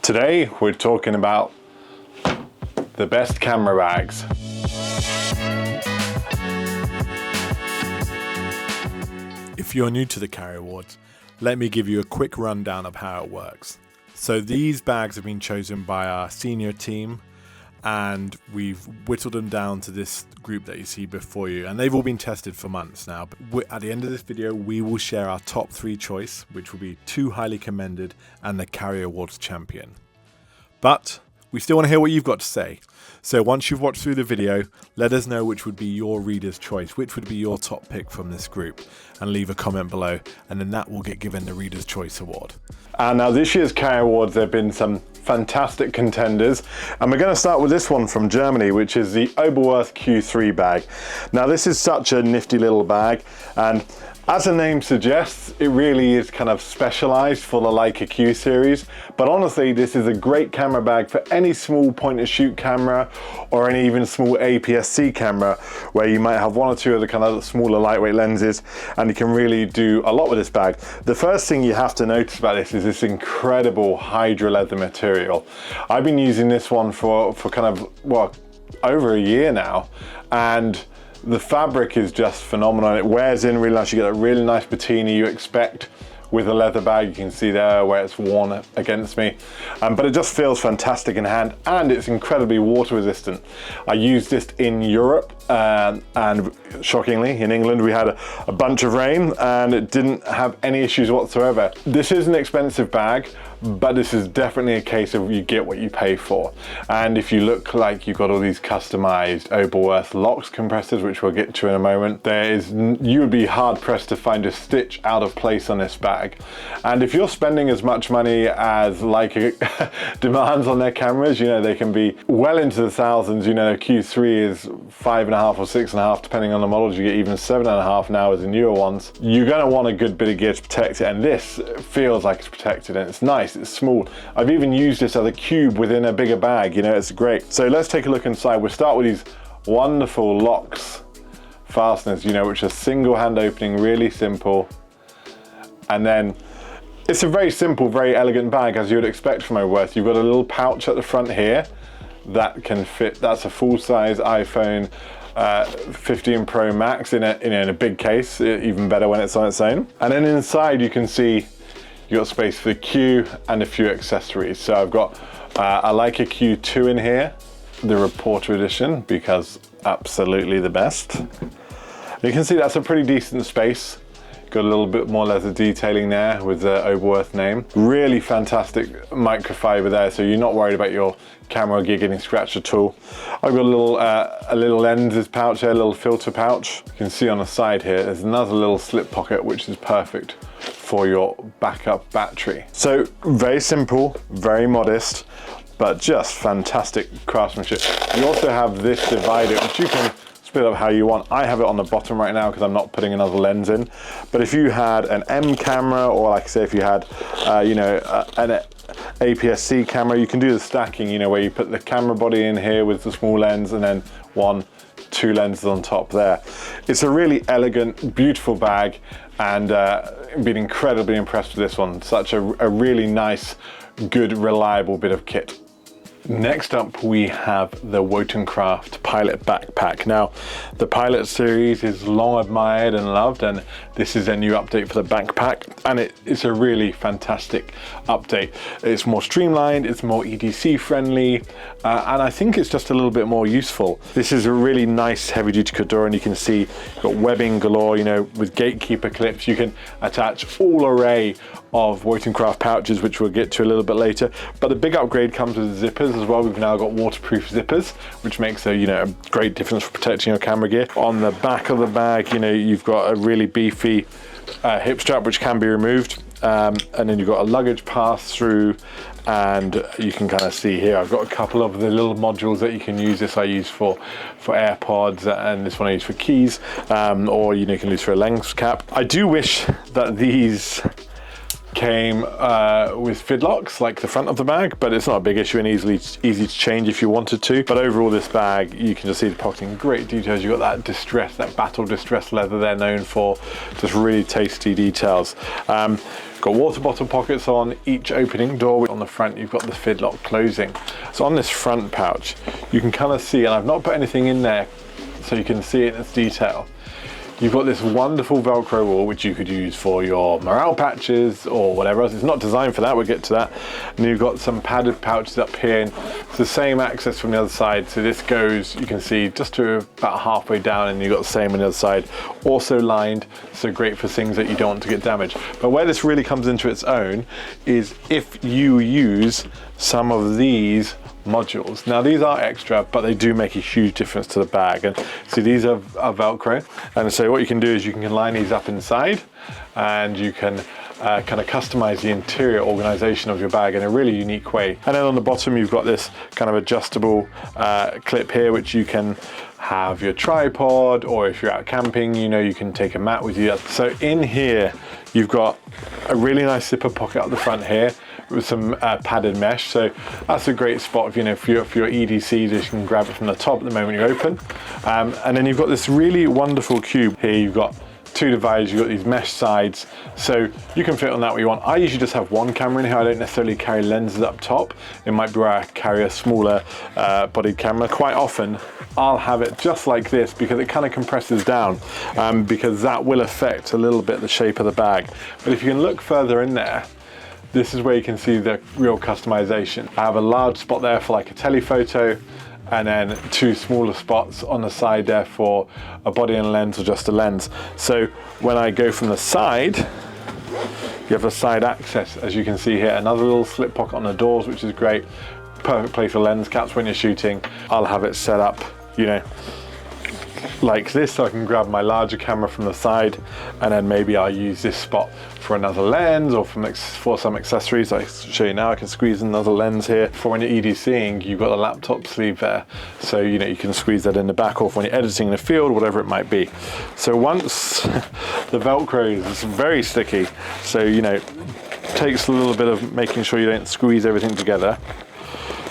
Today we're talking about the best camera bags. If you're new to the Carrier Awards, let me give you a quick rundown of how it works. So these bags have been chosen by our senior team, and we've whittled them down to this group that you see before you, and they've all been tested for months now. But at the end of this video, we will share our top 3 choice, which will be 2 highly commended and the Carrier Awards champion. But we still want to hear what you've got to say. So once you've watched through the video, let us know which would be your reader's choice, which would be your top pick from this group, and leave a comment below, and then that will get given the Reader's Choice Award. And now this year's Carrier Awards, there have been some fantastic contenders, and we're going to start with this one from Germany, which is the Oberwerth Q bag. Now this is such a nifty little bag, and as the name suggests, it really is kind of specialized for the Leica Q series, but honestly this is a great camera bag for any small point and shoot camera or any even small APS-C camera where you might have 1 or 2 of the kind of smaller lightweight lenses, and you can really do a lot with this bag. The first thing you have to notice about this is this incredible Hydra leather material. I've been using this one for kind of, well, over a year now, and the fabric is just phenomenal. It wears in really nice. You get a really nice patina you expect with a leather bag. You can see there where it's worn against me, but it just feels fantastic in hand, and it's incredibly water resistant. I used this in Europe, and shockingly in England we had a bunch of rain and it didn't have any issues whatsoever. This is an expensive bag, but this is definitely a case of you get what you pay for. And if you look like you've got all these customized Oberwerth LOX compressors, which we'll get to in a moment, you would be hard pressed to find a stitch out of place on this bag. And if you're spending as much money as Leica demands on their cameras, you know, they can be well into the thousands. You know, Q3 is 5.5 or 6.5 depending on the models. You get even 7.5 now as the newer ones. You're going to want a good bit of gear to protect it, and this feels like it's protected, and it's nice. It's small. I've even used this as a cube within a bigger bag, you know, it's great. So let's take a look inside. We'll start with these wonderful LOX fasteners, you know, which are single hand opening, really simple. And then it's a very simple, very elegant bag, as you would expect from Oberwerth. You've got a little pouch at the front here that can fit, that's a full size iPhone 15 Pro Max in a big case, even better when it's on its own. And then inside you can see you've got space for the Q and a few accessories. So I've got a Leica Q2 in here, the Reporter edition, because absolutely the best. You can see that's a pretty decent space. Got a little bit more leather detailing there with the Oberwerth name. Really fantastic microfiber there, so you're not worried about your camera gear getting scratched at all. I've got a little lenses pouch here, a little filter pouch. You can see on the side here, there's another little slip pocket, which is perfect for your backup battery. So very simple, very modest, but just fantastic craftsmanship. You also have this divider, which you can split up how you want. I have it on the bottom right now because I'm not putting another lens in. But if you had an M camera, or like I say, if you had, you know, an APS-C camera, you can do the stacking, you know, where you put the camera body in here with the small lens and then 1, 2 lenses on top there. It's a really elegant, beautiful bag, and been incredibly impressed with this one. Such a really nice, good, reliable bit of kit. Next up we have the Wotancraft Pilot Backpack. Now the Pilot series is long admired and loved, and this is a new update for the backpack, and it's a really fantastic update. It's more streamlined, it's more EDC friendly, and I think it's just a little bit more useful. This is a really nice heavy duty Cordura, and you can see you've got webbing galore, you know, with gatekeeper clips. You can attach all array of Wotancraft pouches, which we'll get to a little bit later. But the big upgrade comes with zippers as well. We've now got waterproof zippers, which makes a great difference for protecting your camera gear. On the back of the bag, you know, you've got a really beefy hip strap which can be removed, and then you've got a luggage pass through, and you can kind of see here I've got a couple of the little modules that you can use. This I use for AirPods, and this one I use for keys, or you can use for a lens cap. I do wish that these came with fidlocks like the front of the bag, but it's not a big issue and easy to change if you wanted to. But overall, this bag, you can just see the pocketing, great details. You've got that distress, that battle distress leather they're known for, just really tasty details. Got water bottle pockets on each opening door. On the front, you've got the fidlock closing. So on this front pouch, you can kind of see, and I've not put anything in there so you can see it in its detail. You've got this wonderful Velcro wall, which you could use for your morale patches or whatever else. It's not designed for that, we'll get to that. And you've got some padded pouches up here, and it's the same access from the other side. So this goes, you can see, just to about halfway down, and you've got the same on the other side. Also lined, so great for things that you don't want to get damaged. But where this really comes into its own is if you use some of these modules. Now these are extra, but they do make a huge difference to the bag. And see, these are Velcro, and so what you can do is you can line these up inside, and you can kind of customize the interior organization of your bag in a really unique way. And then on the bottom, you've got this kind of adjustable clip here, which you can have your tripod, or if you're out camping, you know, you can take a mat with you. So in here, you've got a really nice zipper pocket up the front here with some padded mesh. So that's a great spot if, you know, for your EDCs, you can grab it from the top at the moment you open. And then you've got this really wonderful cube here. You've got two dividers, you've got these mesh sides, so you can fit on that what you want. I usually just have one camera in here. I don't necessarily carry lenses up top. It might be where I carry a smaller bodied camera. Quite often I'll have it just like this because it kind of compresses down, because that will affect a little bit the shape of the bag. But if you can look further in there, this is where you can see the real customization. I have a large spot there for like a telephoto, and then two smaller spots on the side there for a body and lens, or just a lens. So when I go from the side, you have a side access, as you can see here, another little slip pocket on the doors, which is great. Perfect place for lens caps when you're shooting. I'll have it set up, you know, like this, so I can grab my larger camera from the side, and then maybe I'll use this spot for another lens, or for some accessories. I'll show you now. I can squeeze another lens here. For when you're EDCing, you've got a laptop sleeve there, so you know you can squeeze that in the back, or for when you're editing in the field, whatever it might be. So once the Velcro is very sticky, so you know, takes a little bit of making sure you don't squeeze everything together.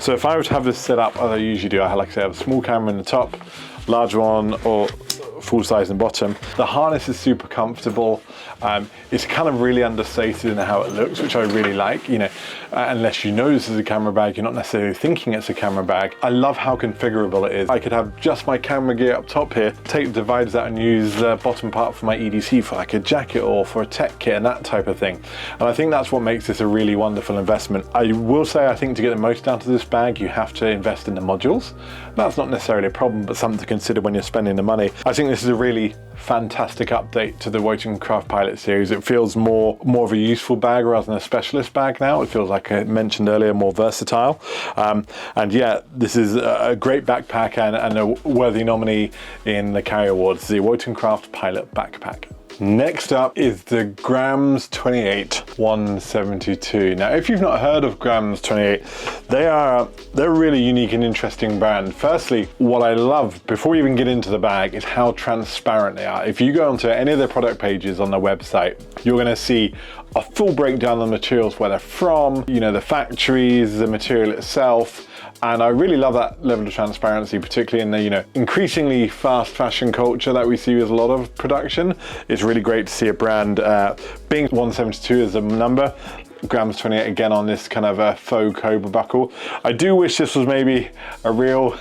So if I were to have this set up, as I usually do, like I say, I have a small camera in the top, large one, or full size in the bottom. The harness is super comfortable. It's kind of really understated in how it looks, which I really like. You know, unless you know this is a camera bag, you're not necessarily thinking it's a camera bag. I love how configurable it is. I could have just my camera gear up top here, take the dividers out and use the bottom part for my EDC for like a jacket or for a tech kit and that type of thing. And I think that's what makes this a really wonderful investment. I will say, I think to get the most out of this bag, you have to invest in the modules. That's not necessarily a problem, but something to consider when you're spending the money. I think this is a really fantastic update to the Wotancraft Pilot series. It feels more of a useful bag rather than a specialist bag now. It feels, like I mentioned earlier, more versatile. And yeah, this is a great backpack and a worthy nominee in the Carry Awards, the Wotancraft Pilot Backpack. Next up is the Grams 28 172. Now, if you've not heard of Grams 28, they're a really unique and interesting brand. Firstly, what I love, before we even get into the bag, is how transparent they are. If you go onto any of their product pages on their website, you're going to see a full breakdown of the materials, where they're from, you know, the factories, the material itself. And I really love that level of transparency, particularly in the, you know, increasingly fast fashion culture that we see with a lot of production. It's really great to see a brand being 172 as a number. Grams 28 again on this kind of a faux cobra buckle. I do wish this was maybe a real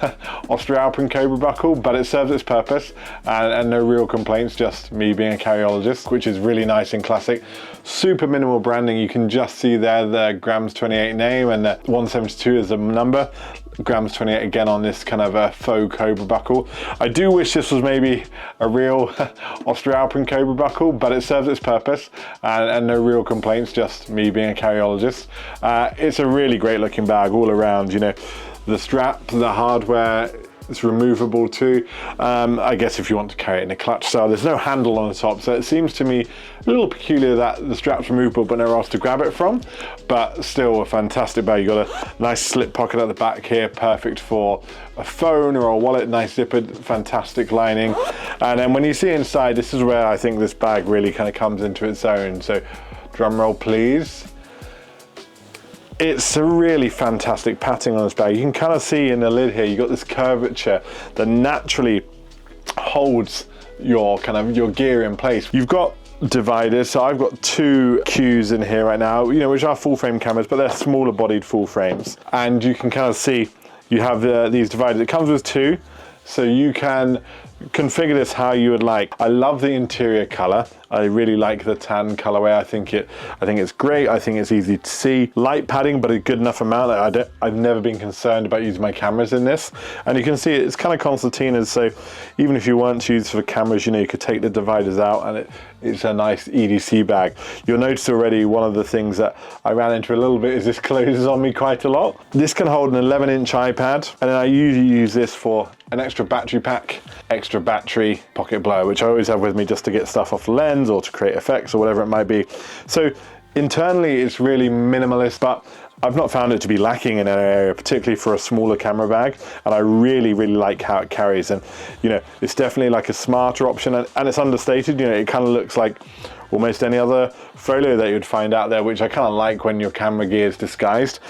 Australpine cobra buckle, but it serves its purpose, and no real complaints, just me being a carryologist, which is really nice and classic. Super minimal branding. You can just see there the Grams 28 name and the 172 as a number. Grams 28 again on this kind of a faux cobra buckle. I do wish this was maybe a real Australpine cobra buckle, but it serves its purpose, and no real complaints, just me being a carryologist. It's a really great looking bag all around. You know, the strap, the hardware, it's removable too. I guess if you want to carry it in a clutch style, there's no handle on the top, so it seems to me a little peculiar that the strap's removable but nowhere else to grab it from, but still a fantastic bag. You got a nice slip pocket at the back here, perfect for a phone or a wallet, nice zippered, fantastic lining. And then when you see inside, this is where I think this bag really kind of comes into its own. So drum roll please. It's a really fantastic padding on this bag. You can kind of see in the lid here, you've got this curvature that naturally holds your gear in place. You've got dividers, so I've got 2 Qs in here right now, which are full frame cameras, but they're smaller bodied full frames. And you can kind of see you have these dividers. It comes with 2, so you can configure this how you would like. I love the interior color. I really like the tan colorway. I think it's great. I think it's easy to see. Light padding, but a good enough amount that I've never been concerned about using my cameras in this. And you can see it's kind of concertinas, so even if you weren't to use it for cameras, you could take the dividers out, and it's a nice EDC bag. You'll notice already one of the things that I ran into a little bit is this closes on me quite a lot. This can hold an 11-inch iPad, and then I usually use this for an extra battery pack, extra battery, pocket blower, which I always have with me just to get stuff off the lens or to create effects or whatever it might be. So internally it's really minimalist, but I've not found it to be lacking in an area, particularly for a smaller camera bag, and I really like how it carries. And it's definitely like a smarter option, and it's understated. It kind of looks like almost any other folio that you'd find out there, which I kind of like when your camera gear is disguised.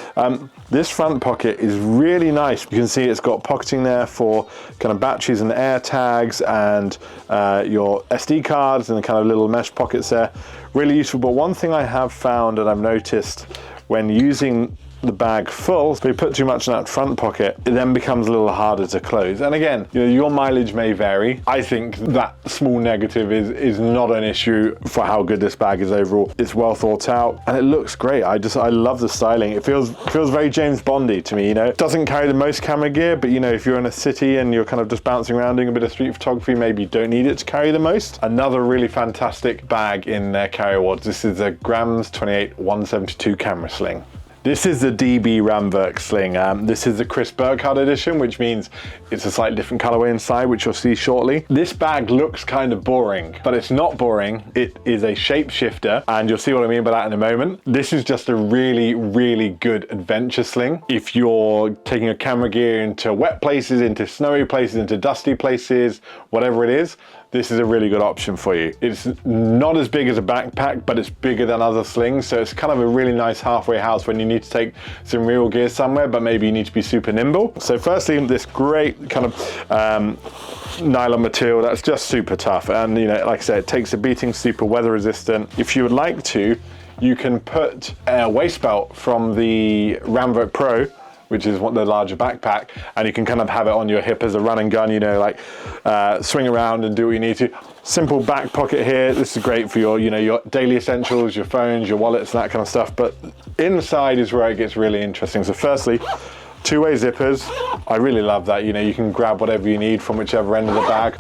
This front pocket is really nice. You can see it's got pocketing there for kind of batteries and air tags and your SD cards, and the kind of little mesh pockets there. Really useful. But one thing I have found and I've noticed when using the bag full, if you put too much in that front pocket, it then becomes a little harder to close. And again, your mileage may vary. I think that small negative is not an issue for how good this bag is overall. It's well thought out and it looks great. I love the styling. It feels very James Bondy to me. It doesn't carry the most camera gear, but if you're in a city and you're kind of just bouncing around doing a bit of street photography, maybe you don't need it to carry the most. Another really fantastic bag in their carry awards. This is a Grams 28 172 camera sling. This is the DB Ramverk sling. This is the Chris Burkhardt edition, which means it's a slightly different colorway inside, which you'll see shortly. This bag looks kind of boring, but it's not boring. It is a shapeshifter, and you'll see what I mean by that in a moment. This is just a really good adventure sling. If you're taking a camera gear into wet places, into snowy places, into dusty places, whatever it is, this is a really good option for you. It's not as big as a backpack, but it's bigger than other slings, so it's kind of a really nice halfway house when you need to take some real gear somewhere, but maybe you need to be super nimble. So firstly, this great kind of nylon material that's just super tough, and like I said, it takes a beating, super weather resistant. If you would like to, you can put a waist belt from the Ramverk Pro, which is the larger backpack, and you can kind of have it on your hip as a run and gun, swing around and do what you need to. Simple back pocket here. This is great for your daily essentials, your phones, your wallets, and that kind of stuff. But inside is where it gets really interesting. So firstly, 2-way zippers. I really love that. You can grab whatever you need from whichever end of the bag.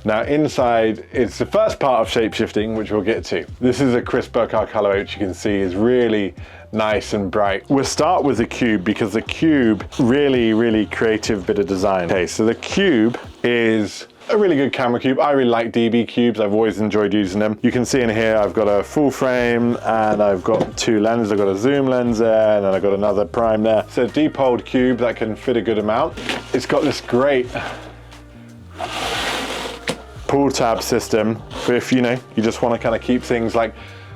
Now inside, it's the first part of shape-shifting, which we'll get to. This is a Chris Burkhardt colorway, which you can see is really nice and bright. We'll start with the Cube, because the Cube, really creative bit of design. Okay, so the Cube is a really good camera cube. I really like DB cubes. I've always enjoyed using them. You can see in here, I've got a full frame and I've got 2 lenses. I've got a zoom lens there, and then I've got another prime there. So deep-holed cube that can fit a good amount. It's got this great pull tab system for if you just want to kind of keep things like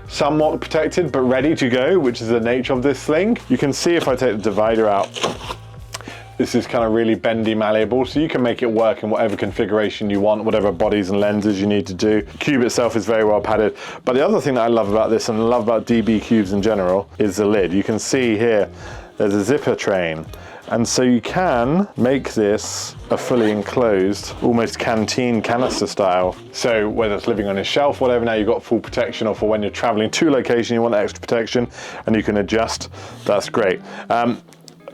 somewhat protected but ready to go, which is the nature of this sling. You can see if I take the divider out, this is kind of really bendy, malleable, so you can make it work in whatever configuration you want, whatever bodies and lenses you need to do. The cube itself is very well padded. But the other thing that I love about this, and I love about DB cubes in general, is the lid. You can see here there's a zipper train, and so you can make this a fully enclosed, almost canteen canister style. So whether it's living on a shelf, whatever, now you've got full protection, or for when you're traveling to location, you want extra protection, and you can adjust. That's great.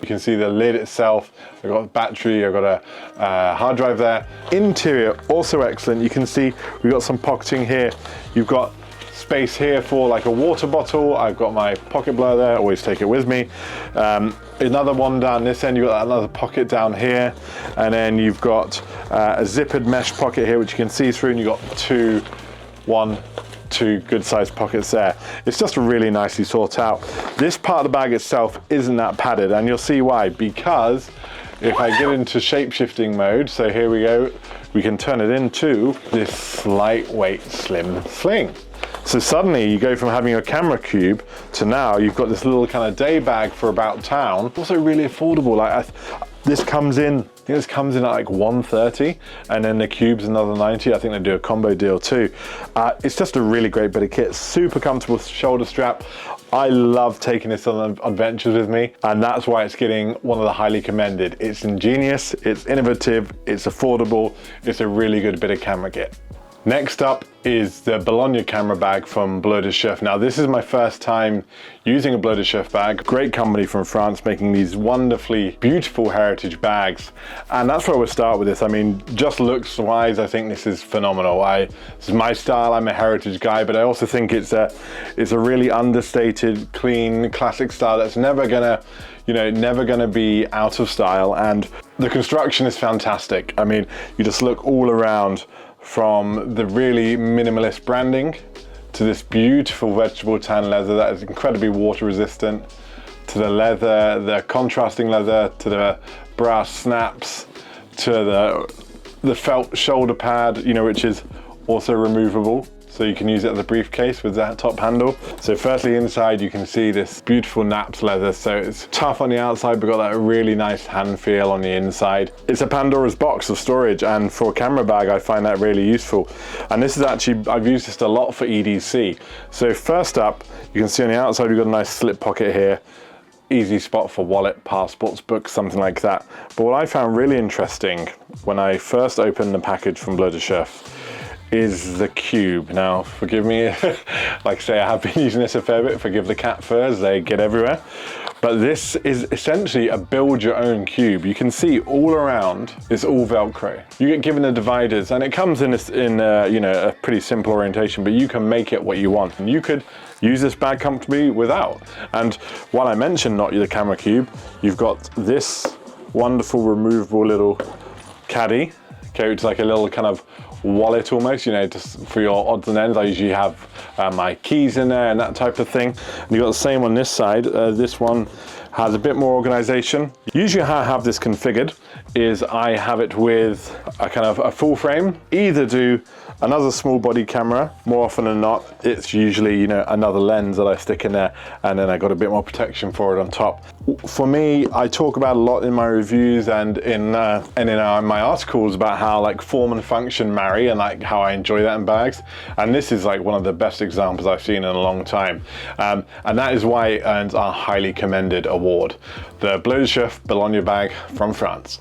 You can see the lid itself. I've got a battery, I've got a hard drive there. Interior, also excellent. You can see we've got some pocketing here. You've got space here for like a water bottle. I've got my pocket blower there, always take it with me. Another one down this end, you've got another pocket down here. And then you've got a zippered mesh pocket here, which you can see through, and you've got two good sized pockets there. It's just really nicely thought out. This part of the bag itself isn't that padded, and you'll see why, because if I get into shape shifting mode, so here we go, we can turn it into this lightweight slim sling. So suddenly you go from having a camera cube to now you've got this little kind of day bag for about town. Also really affordable. Like this comes in, I think this comes in at like 130, and then the cube's another 90. I think they do a combo deal too. It's just a really great bit of kit. Super comfortable shoulder strap. I love taking this on adventures with me, and that's why it's getting one of the highly commended. It's ingenious, it's innovative, it's affordable, it's a really good bit of camera kit. Next up is the Bologna camera bag from Bleu de Chauffe. Now this is my first time using a Bleu de Chauffe bag. Great company from France making these wonderfully beautiful heritage bags. And that's where we'll start with this. I mean, just looks wise, I think this is phenomenal. This is my style, I'm a heritage guy, but I also think it's a really understated, clean, classic style that's never gonna, never gonna be out of style. And the construction is fantastic. I mean, you just look all around, from the really minimalist branding to this beautiful vegetable tan leather that is incredibly water resistant, to the leather, the contrasting leather, to the brass snaps, to the felt shoulder pad, which is also removable. So you can use it as a briefcase with that top handle. So firstly inside you can see this beautiful naps leather. So it's tough on the outside, but got that really nice hand feel on the inside. It's a Pandora's box of storage, and for a camera bag I find that really useful. And this is actually, I've used this a lot for EDC. So first up, you can see on the outside we've got a nice slip pocket here. Easy spot for wallet, passports, books, something like that. But what I found really interesting when I first opened the package from Bleu de Chauffe is the cube. Now, forgive me, like I say, I have been using this a fair bit, forgive the cat furs, they get everywhere. But this is essentially a build your own cube. You can see all around, it's all Velcro. You get given the dividers, and it comes in a pretty simple orientation, but you can make it what you want. And you could use this bag comfortably without. And while I mentioned not the camera cube, you've got this wonderful removable little caddy, okay, which is like a little kind of wallet almost, just for your odds and ends. I usually have my keys in there and that type of thing. And you've got the same on this side. This one has a bit more organization. Usually how I have this configured is I have it with a kind of a full frame. Either do another small body camera, more often than not, it's usually, another lens that I stick in there, and then I got a bit more protection for it on top. For me, I talk about a lot in my reviews and in my articles about how like form and function marry, and like how I enjoy that in bags. And this is like one of the best examples I've seen in a long time. And that is why it earns our highly commended award, the Bleu de Chauffe Bologna bag from France.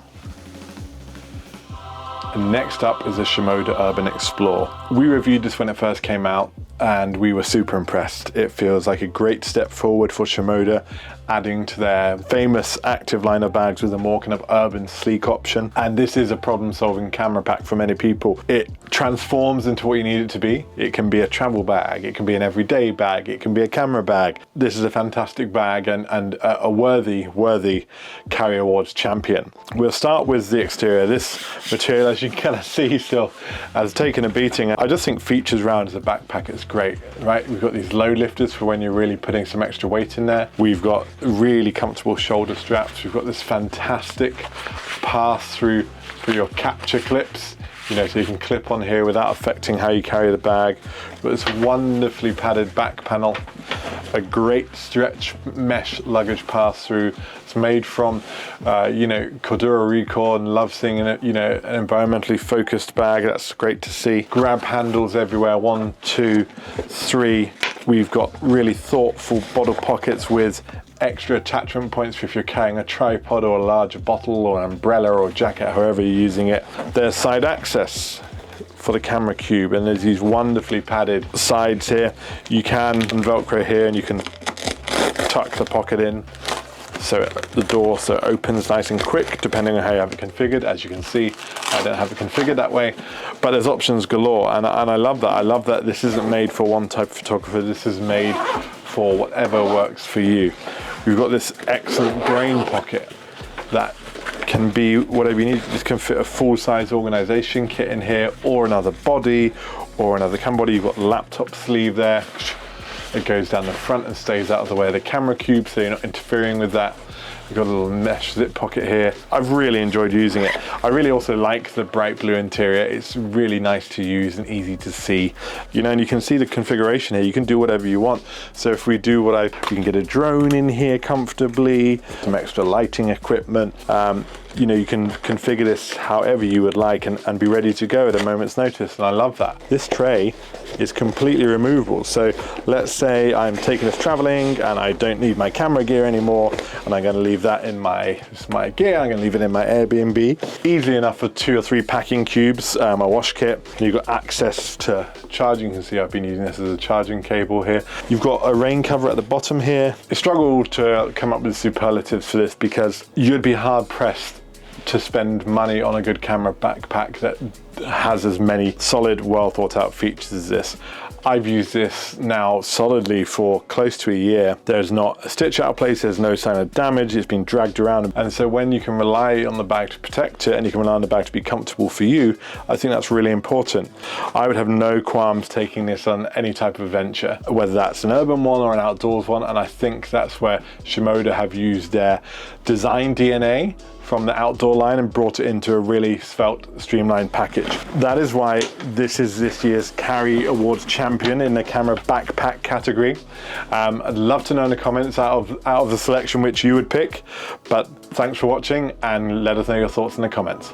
Next up is a Shimoda Urban Explore. We reviewed this when it first came out, and we were super impressed. It feels like a great step forward for Shimoda, adding to their famous active line of bags with a more kind of urban sleek option. And this is a problem-solving camera pack for many people. It transforms into what you need it to be. It can be a travel bag, it can be an everyday bag, it can be a camera bag. This is a fantastic bag and a worthy Carry Awards champion. We'll start with the exterior. This material, as you can kind of see, still has taken a beating. I just think features round as a backpack, it's great, right? We've got these load lifters for when you're really putting some extra weight in there. We've got really comfortable shoulder straps. We've got this fantastic pass-through for your capture clips, so you can clip on here without affecting how you carry the bag. We've got this wonderfully padded back panel, a great stretch mesh luggage pass-through. It's made from, Cordura Record, and love seeing it, an environmentally focused bag. That's great to see. Grab handles everywhere, 1, 2, 3. We've got really thoughtful bottle pockets with extra attachment points for if you're carrying a tripod or a larger bottle or an umbrella or jacket, however you're using it. There's side access for the camera cube, and there's these wonderfully padded sides here. You can Velcro here, and you can tuck the pocket in so the door opens nice and quick depending on how you have it configured. As you can see, I don't have it configured that way, but there's options galore, and I love that. I love that this isn't made for one type of photographer. This is made for whatever works for you. We've got this excellent brain pocket that can be whatever you need. This can fit a full-size organization kit in here, or another body, or another camera body. You've got the laptop sleeve there. It goes down the front and stays out of the way of the camera cube, so you're not interfering with that. We've got a little mesh zip pocket here. I've really enjoyed using it. I really also like the bright blue interior. It's really nice to use and easy to see. You know, and you can see the configuration here. You can do whatever you want. So if we do we can get a drone in here comfortably, some extra lighting equipment. You know, you can configure this however you would like and be ready to go at a moment's notice, and I love that. This tray is completely removable. So let's say I'm taking us traveling and I don't need my camera gear anymore, and I'm gonna leave that in my gear, I'm gonna leave it in my Airbnb. Easily enough for 2 or 3 packing cubes, my wash kit. You've got access to charging. You can see I've been using this as a charging cable here. You've got a rain cover at the bottom here. I struggled to come up with superlatives for this because you'd be hard pressed to spend money on a good camera backpack that has as many solid, well thought out features as this. I've used this now solidly for close to a year. There's not a stitch out of place, there's no sign of damage, it's been dragged around. And so when you can rely on the bag to protect it and you can rely on the bag to be comfortable for you, I think that's really important. I would have no qualms taking this on any type of adventure, whether that's an urban one or an outdoors one. And I think that's where Shimoda have used their design DNA from the outdoor line and brought it into a really svelte, streamlined package. That is why this is this year's Carry Awards champion in the camera backpack category. I'd love to know in the comments out of the selection which you would pick, but thanks for watching and let us know your thoughts in the comments.